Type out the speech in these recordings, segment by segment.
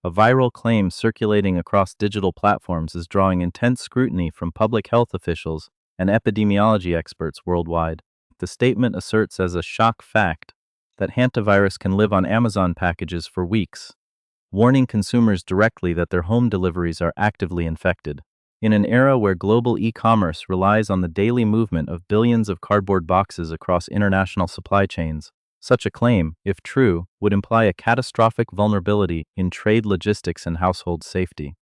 A viral claim circulating across digital platforms is drawing intense scrutiny from public health officials and epidemiology experts worldwide. The statement asserts as a shock fact that hantavirus can live on Amazon packages for weeks, warning consumers directly that their home deliveries are actively infected. In an era where global e-commerce relies on the daily movement of billions of cardboard boxes across international supply chains, such a claim, if true, would imply a catastrophic vulnerability in trade logistics and household safety.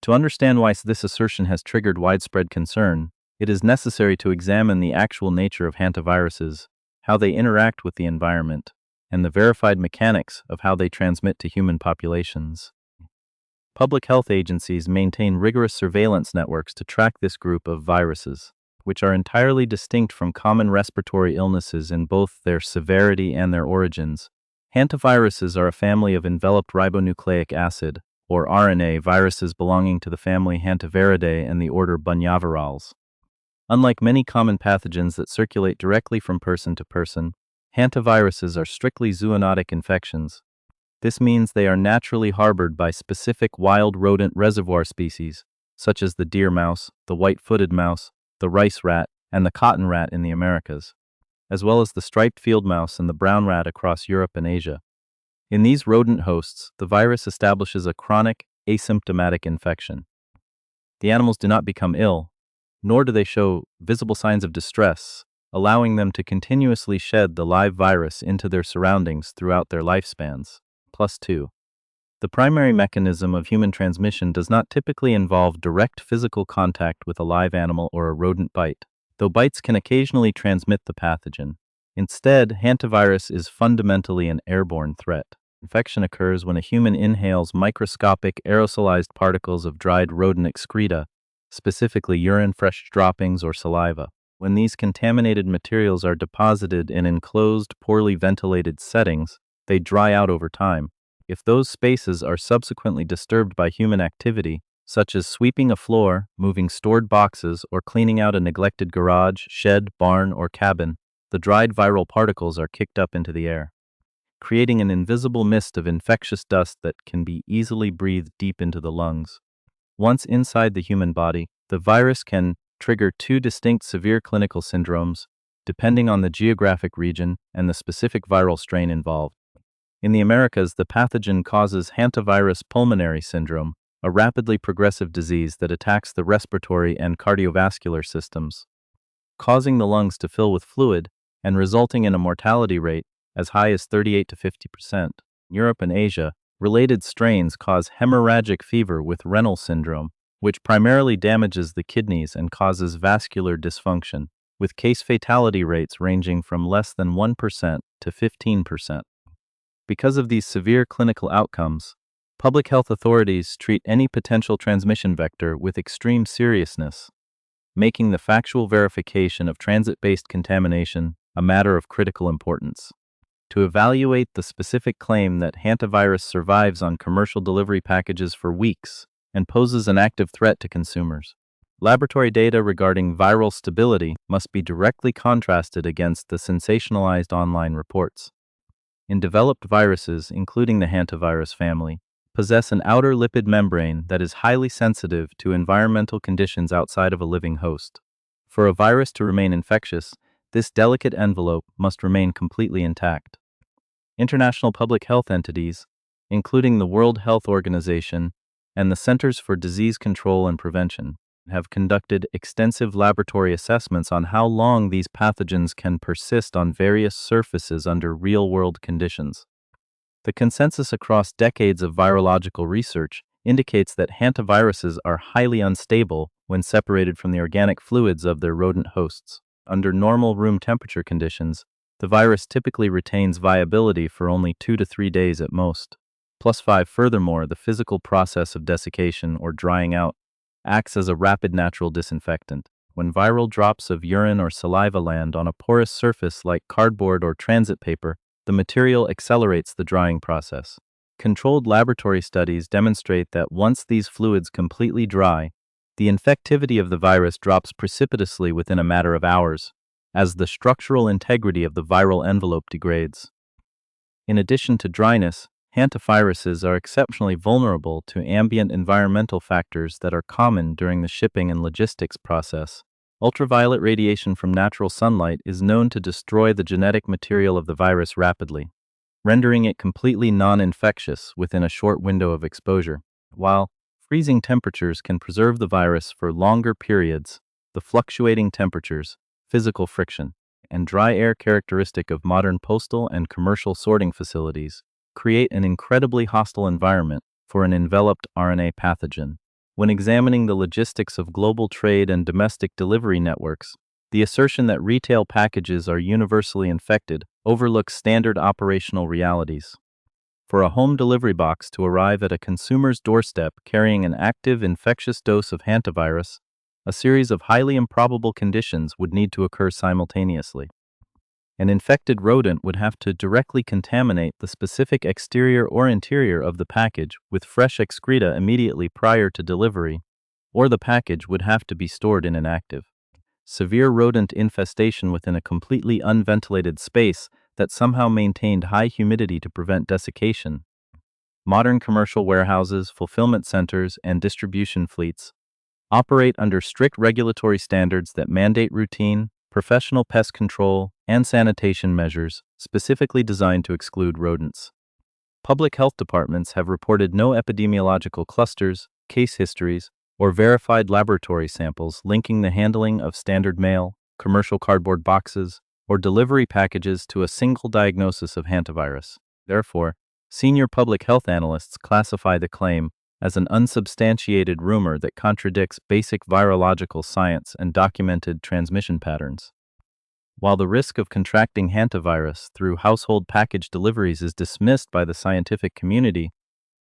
To understand why this assertion has triggered widespread concern, it is necessary to examine the actual nature of hantaviruses, how they interact with the environment, and the verified mechanics of how they transmit to human populations. Public health agencies maintain rigorous surveillance networks to track this group of viruses, which are entirely distinct from common respiratory illnesses in both their severity and their origins. Hantaviruses are a family of enveloped ribonucleic acid, or RNA, viruses belonging to the family Hantaviridae and the order Bunyavirales. Unlike many common pathogens that circulate directly from person to person, hantaviruses are strictly zoonotic infections. This means they are naturally harbored by specific wild rodent reservoir species, such as the deer mouse, the white-footed mouse, the rice rat, and the cotton rat in the Americas, as well as the striped field mouse and the brown rat across Europe and Asia. In these rodent hosts, the virus establishes a chronic, asymptomatic infection. The animals do not become ill, nor do they show visible signs of distress, allowing them to continuously shed the live virus into their surroundings throughout their lifespans. +2. The primary mechanism of human transmission does not typically involve direct physical contact with a live animal or a rodent bite, though bites can occasionally transmit the pathogen. Instead, hantavirus is fundamentally an airborne threat. Infection occurs when a human inhales microscopic aerosolized particles of dried rodent excreta, specifically urine, fresh droppings, or saliva. When these contaminated materials are deposited in enclosed, poorly ventilated settings, they dry out over time. If those spaces are subsequently disturbed by human activity, such as sweeping a floor, moving stored boxes, or cleaning out a neglected garage, shed, barn, or cabin, the dried viral particles are kicked up into the air, creating an invisible mist of infectious dust that can be easily breathed deep into the lungs. Once inside the human body, the virus can trigger two distinct severe clinical syndromes, depending on the geographic region and the specific viral strain involved. In the Americas, the pathogen causes hantavirus pulmonary syndrome, a rapidly progressive disease that attacks the respiratory and cardiovascular systems, causing the lungs to fill with fluid and resulting in a mortality rate as high as 38 to 50%. In Europe and Asia, related strains cause hemorrhagic fever with renal syndrome, which primarily damages the kidneys and causes vascular dysfunction, with case fatality rates ranging from less than 1% to 15%. Because of these severe clinical outcomes, public health authorities treat any potential transmission vector with extreme seriousness, making the factual verification of transit-based contamination a matter of critical importance. To evaluate the specific claim that hantavirus survives on commercial delivery packages for weeks and poses an active threat to consumers, laboratory data regarding viral stability must be directly contrasted against the sensationalized online reports. In developed viruses, including the hantavirus family, possess an outer lipid membrane that is highly sensitive to environmental conditions outside of a living host. For a virus to remain infectious, this delicate envelope must remain completely intact. International public health entities, including the World Health Organization and the Centers for Disease Control and Prevention, have conducted extensive laboratory assessments on how long these pathogens can persist on various surfaces under real-world conditions. The consensus across decades of virological research indicates that hantaviruses are highly unstable when separated from the organic fluids of their rodent hosts. Under normal room temperature conditions, the virus typically retains viability for only 2 to 3 days at most. +5. Furthermore, the physical process of desiccation or drying out acts as a rapid natural disinfectant. When viral drops of urine or saliva land on a porous surface like cardboard or transit paper, the material accelerates the drying process. Controlled laboratory studies demonstrate that once these fluids completely dry, the infectivity of the virus drops precipitously within a matter of hours, as the structural integrity of the viral envelope degrades. In addition to dryness, Hantaviruses are exceptionally vulnerable to ambient environmental factors that are common during the shipping and logistics process. Ultraviolet radiation from natural sunlight is known to destroy the genetic material of the virus rapidly, rendering it completely non-infectious within a short window of exposure. While freezing temperatures can preserve the virus for longer periods, the fluctuating temperatures, physical friction, and dry air characteristic of modern postal and commercial sorting facilities create an incredibly hostile environment for an enveloped RNA pathogen. When examining the logistics of global trade and domestic delivery networks, the assertion that retail packages are universally infected overlooks standard operational realities. For a home delivery box to arrive at a consumer's doorstep carrying an active infectious dose of hantavirus, a series of highly improbable conditions would need to occur simultaneously. An infected rodent would have to directly contaminate the specific exterior or interior of the package with fresh excreta immediately prior to delivery, or the package would have to be stored in an active, severe rodent infestation within a completely unventilated space that somehow maintained high humidity to prevent desiccation. Modern commercial warehouses, fulfillment centers, and distribution fleets operate under strict regulatory standards that mandate routine, professional pest control, and sanitation measures specifically designed to exclude rodents. Public health departments have reported no epidemiological clusters, case histories, or verified laboratory samples linking the handling of standard mail, commercial cardboard boxes, or delivery packages to a single diagnosis of hantavirus. Therefore, senior public health analysts classify the claim as an unsubstantiated rumor that contradicts basic virological science and documented transmission patterns. While the risk of contracting hantavirus through household package deliveries is dismissed by the scientific community,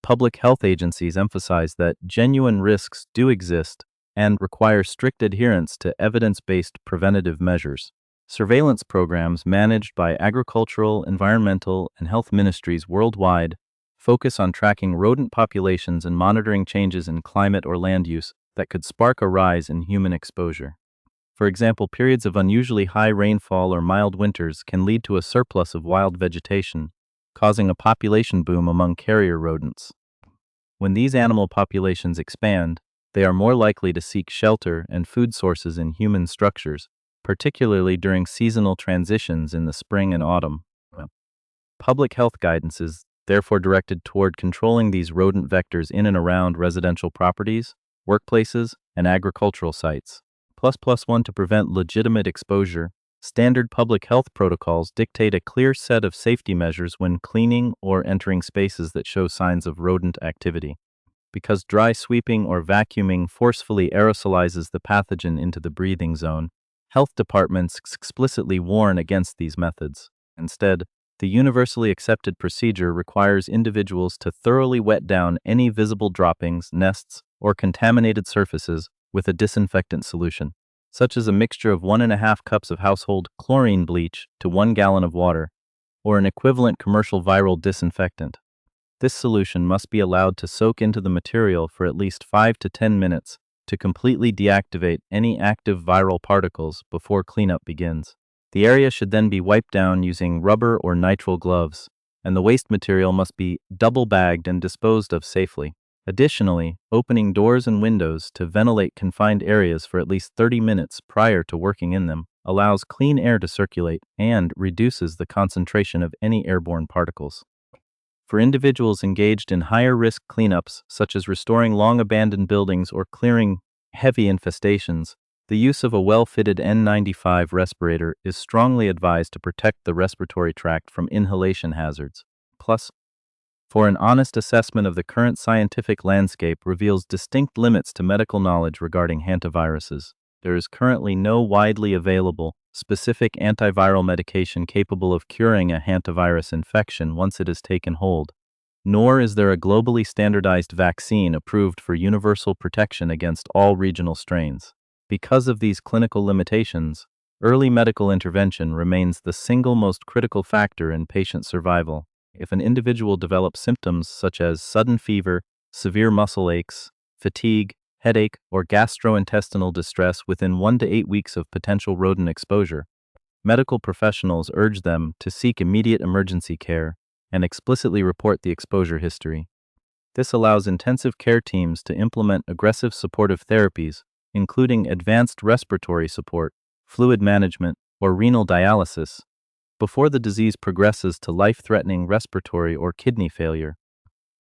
public health agencies emphasize that genuine risks do exist and require strict adherence to evidence-based preventative measures. Surveillance programs managed by agricultural, environmental, and health ministries worldwide focus on tracking rodent populations and monitoring changes in climate or land use that could spark a rise in human exposure. For example, periods of unusually high rainfall or mild winters can lead to a surplus of wild vegetation, causing a population boom among carrier rodents. When these animal populations expand, they are more likely to seek shelter and food sources in human structures, particularly during seasonal transitions in the spring and autumn. Public health guidance is therefore directed toward controlling these rodent vectors in and around residential properties, workplaces, and agricultural sites. +1 to prevent legitimate exposure, standard public health protocols dictate a clear set of safety measures when cleaning or entering spaces that show signs of rodent activity. Because dry sweeping or vacuuming forcefully aerosolizes the pathogen into the breathing zone, health departments explicitly warn against these methods. Instead, the universally accepted procedure requires individuals to thoroughly wet down any visible droppings, nests, or contaminated surfaces with a disinfectant solution, such as a mixture of 1.5 cups of household chlorine bleach to 1 gallon of water, or an equivalent commercial viral disinfectant. This solution must be allowed to soak into the material for at least 5 to 10 minutes to completely deactivate any active viral particles before cleanup begins. The area should then be wiped down using rubber or nitrile gloves, and the waste material must be double-bagged and disposed of safely. Additionally, opening doors and windows to ventilate confined areas for at least 30 minutes prior to working in them allows clean air to circulate and reduces the concentration of any airborne particles. For individuals engaged in higher-risk cleanups, such as restoring long-abandoned buildings or clearing heavy infestations, the use of a well-fitted N95 respirator is strongly advised to protect the respiratory tract from inhalation hazards. Plus, for an honest assessment of the current scientific landscape reveals distinct limits to medical knowledge regarding hantaviruses. There is currently no widely available, specific antiviral medication capable of curing a hantavirus infection once it has taken hold, nor is there a globally standardized vaccine approved for universal protection against all regional strains. Because of these clinical limitations, early medical intervention remains the single most critical factor in patient survival. If an individual develops symptoms such as sudden fever, severe muscle aches, fatigue, headache, or gastrointestinal distress within 1 to 8 weeks of potential rodent exposure, medical professionals urge them to seek immediate emergency care and explicitly report the exposure history. This allows intensive care teams to implement aggressive supportive therapies, including advanced respiratory support, fluid management, or renal dialysis, before the disease progresses to life-threatening respiratory or kidney failure.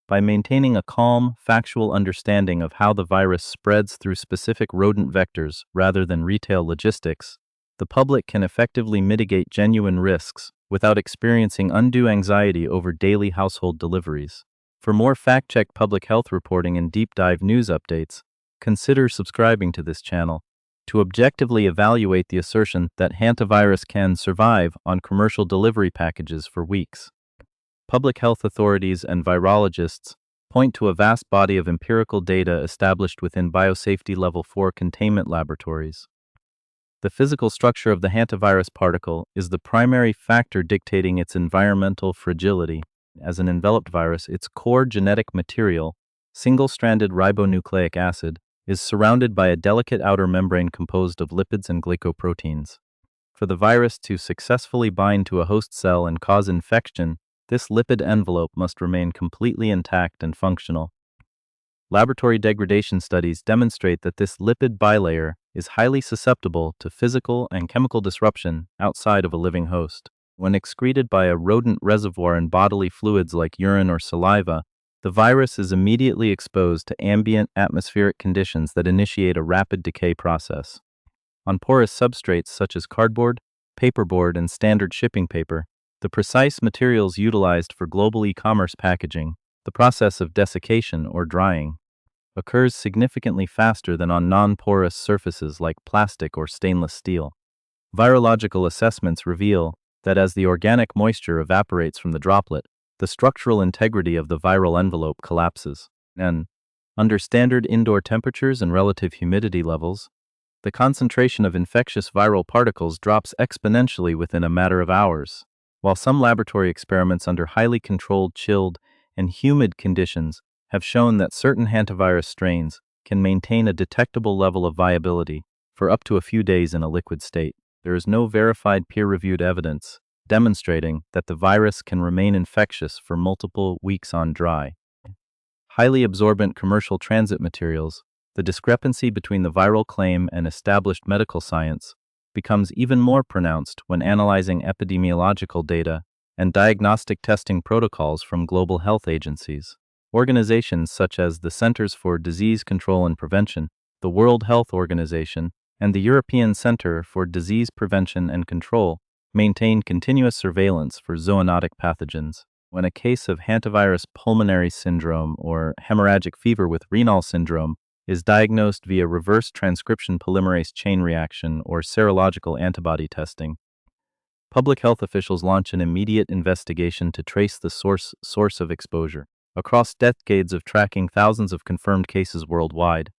By maintaining a calm, factual understanding of how the virus spreads through specific rodent vectors rather than retail logistics, the public can effectively mitigate genuine risks without experiencing undue anxiety over daily household deliveries. For more fact-check public health reporting and deep-dive news updates, consider subscribing to this channel to objectively evaluate the assertion that hantavirus can survive on commercial delivery packages for weeks. Public health authorities and virologists point to a vast body of empirical data established within Biosafety Level 4 containment laboratories. The physical structure of the hantavirus particle is the primary factor dictating its environmental fragility. As an enveloped virus, its core genetic material, single-stranded ribonucleic acid, is surrounded by a delicate outer membrane composed of lipids and glycoproteins. For the virus to successfully bind to a host cell and cause infection, this lipid envelope must remain completely intact and functional. Laboratory degradation studies demonstrate that this lipid bilayer is highly susceptible to physical and chemical disruption outside of a living host. When excreted by a rodent reservoir in bodily fluids like urine or saliva, the virus is immediately exposed to ambient atmospheric conditions that initiate a rapid decay process. On porous substrates such as cardboard, paperboard, and standard shipping paper, the precise materials utilized for global e-commerce packaging, the process of desiccation or drying, occurs significantly faster than on non-porous surfaces like plastic or stainless steel. Virological assessments reveal that as the organic moisture evaporates from the droplet, the structural integrity of the viral envelope collapses, and, under standard indoor temperatures and relative humidity levels, the concentration of infectious viral particles drops exponentially within a matter of hours. While some laboratory experiments under highly controlled, chilled, and humid conditions have shown that certain hantavirus strains can maintain a detectable level of viability for up to a few days in a liquid state, there is no verified peer-reviewed evidence demonstrating that the virus can remain infectious for multiple weeks on dry. Highly absorbent commercial transit materials, the discrepancy between the viral claim and established medical science becomes even more pronounced when analyzing epidemiological data and diagnostic testing protocols from global health agencies. Organizations such as the Centers for Disease Control and Prevention, the World Health Organization, and the European Center for Disease Prevention and Control maintain continuous surveillance for zoonotic pathogens. When a case of hantavirus pulmonary syndrome or hemorrhagic fever with renal syndrome is diagnosed via reverse transcription polymerase chain reaction or serological antibody testing, public health officials launch an immediate investigation to trace the source of exposure. Across decades of tracking thousands of confirmed cases worldwide,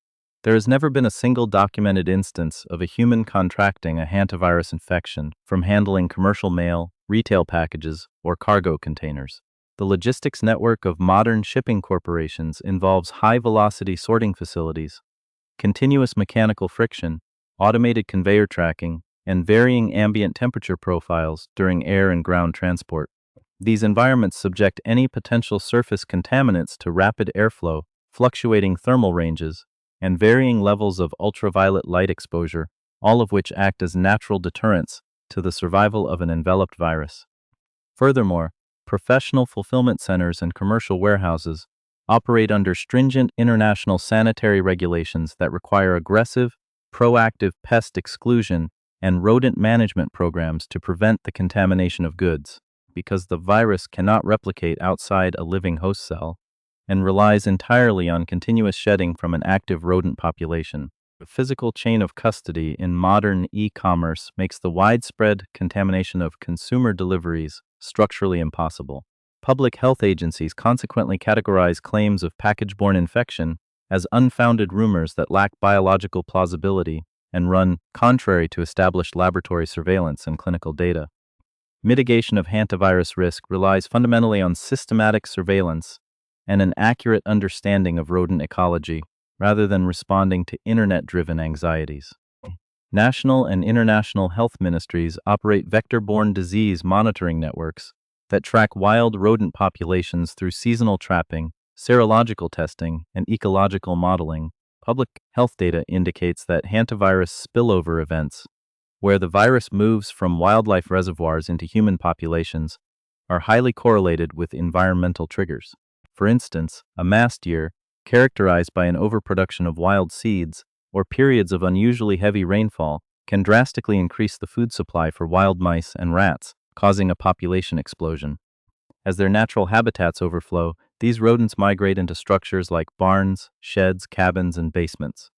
there has never been a single documented instance of a human contracting a hantavirus infection from handling commercial mail, retail packages, or cargo containers. The logistics network of modern shipping corporations involves high-velocity sorting facilities, continuous mechanical friction, automated conveyor tracking, and varying ambient temperature profiles during air and ground transport. These environments subject any potential surface contaminants to rapid airflow, fluctuating thermal ranges, and varying levels of ultraviolet light exposure, all of which act as natural deterrents to the survival of an enveloped virus. Furthermore, professional fulfillment centers and commercial warehouses operate under stringent international sanitary regulations that require aggressive, proactive pest exclusion and rodent management programs to prevent the contamination of goods. Because the virus cannot replicate outside a living host cell and relies entirely on continuous shedding from an active rodent population, the physical chain of custody in modern e-commerce makes the widespread contamination of consumer deliveries structurally impossible. Public health agencies consequently categorize claims of package-borne infection as unfounded rumors that lack biological plausibility and run contrary to established laboratory surveillance and clinical data. Mitigation of hantavirus risk relies fundamentally on systematic surveillance and an accurate understanding of rodent ecology, rather than responding to internet-driven anxieties. National and international health ministries operate vector-borne disease monitoring networks that track wild rodent populations through seasonal trapping, serological testing, and ecological modeling. Public health data indicates that hantavirus spillover events, where the virus moves from wildlife reservoirs into human populations, are highly correlated with environmental triggers. For instance, a mast year, characterized by an overproduction of wild seeds or periods of unusually heavy rainfall, can drastically increase the food supply for wild mice and rats, causing a population explosion. As their natural habitats overflow, these rodents migrate into structures like barns, sheds, cabins, and basements.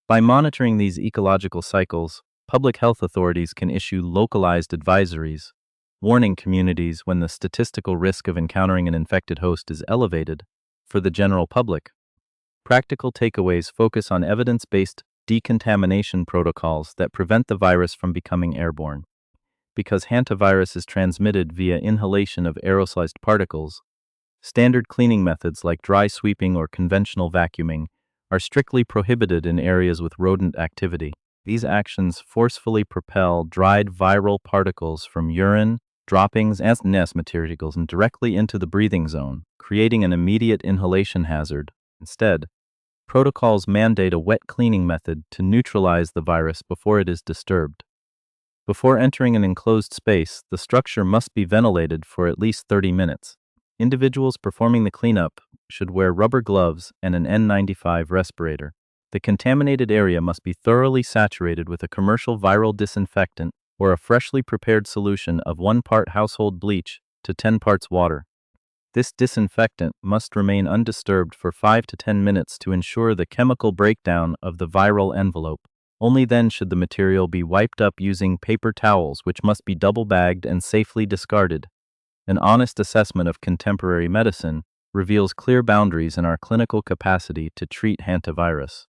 By monitoring these ecological cycles, public health authorities can issue localized advisories, warning communities when the statistical risk of encountering an infected host is elevated. For the general public, practical takeaways focus on evidence-based decontamination protocols that prevent the virus from becoming airborne. Because hantavirus is transmitted via inhalation of aerosolized particles, standard cleaning methods like dry sweeping or conventional vacuuming are strictly prohibited in areas with rodent activity. These actions forcefully propel dried viral particles from urine, droppings, and nest materials and directly into the breathing zone, creating an immediate inhalation hazard. Instead, protocols mandate a wet cleaning method to neutralize the virus before it is disturbed. Before entering an enclosed space, the structure must be ventilated for at least 30 minutes. Individuals performing the cleanup should wear rubber gloves and an N95 respirator. The contaminated area must be thoroughly saturated with a commercial viral disinfectant or a freshly prepared solution of 1 part household bleach to 10 parts water. This disinfectant must remain undisturbed for 5 to 10 minutes to ensure the chemical breakdown of the viral envelope. Only then should the material be wiped up using paper towels, which must be double-bagged and safely discarded. An honest assessment of contemporary medicine reveals clear boundaries in our clinical capacity to treat hantavirus,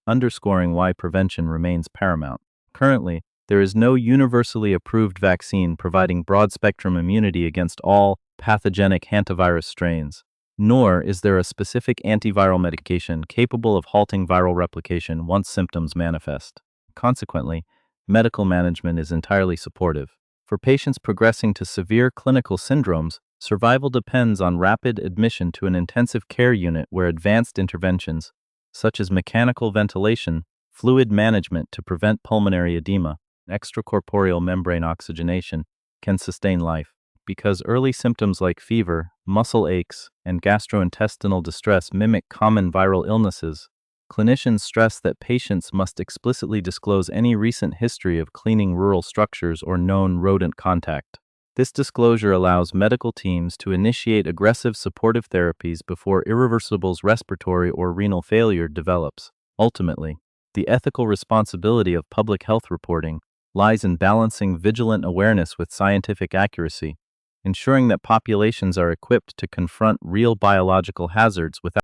underscoring why prevention remains paramount. Currently, there is no universally approved vaccine providing broad-spectrum immunity against all pathogenic hantavirus strains, nor is there a specific antiviral medication capable of halting viral replication once symptoms manifest. Consequently, medical management is entirely supportive. For patients progressing to severe clinical syndromes, survival depends on rapid admission to an intensive care unit where advanced interventions, such as mechanical ventilation, fluid management to prevent pulmonary edema, and extracorporeal membrane oxygenation, can sustain life. Because early symptoms like fever, muscle aches, and gastrointestinal distress mimic common viral illnesses, clinicians stress that patients must explicitly disclose any recent history of cleaning rural structures or known rodent contact. This disclosure allows medical teams to initiate aggressive supportive therapies before irreversible respiratory or renal failure develops. Ultimately, the ethical responsibility of public health reporting lies in balancing vigilant awareness with scientific accuracy, ensuring that populations are equipped to confront real biological hazards without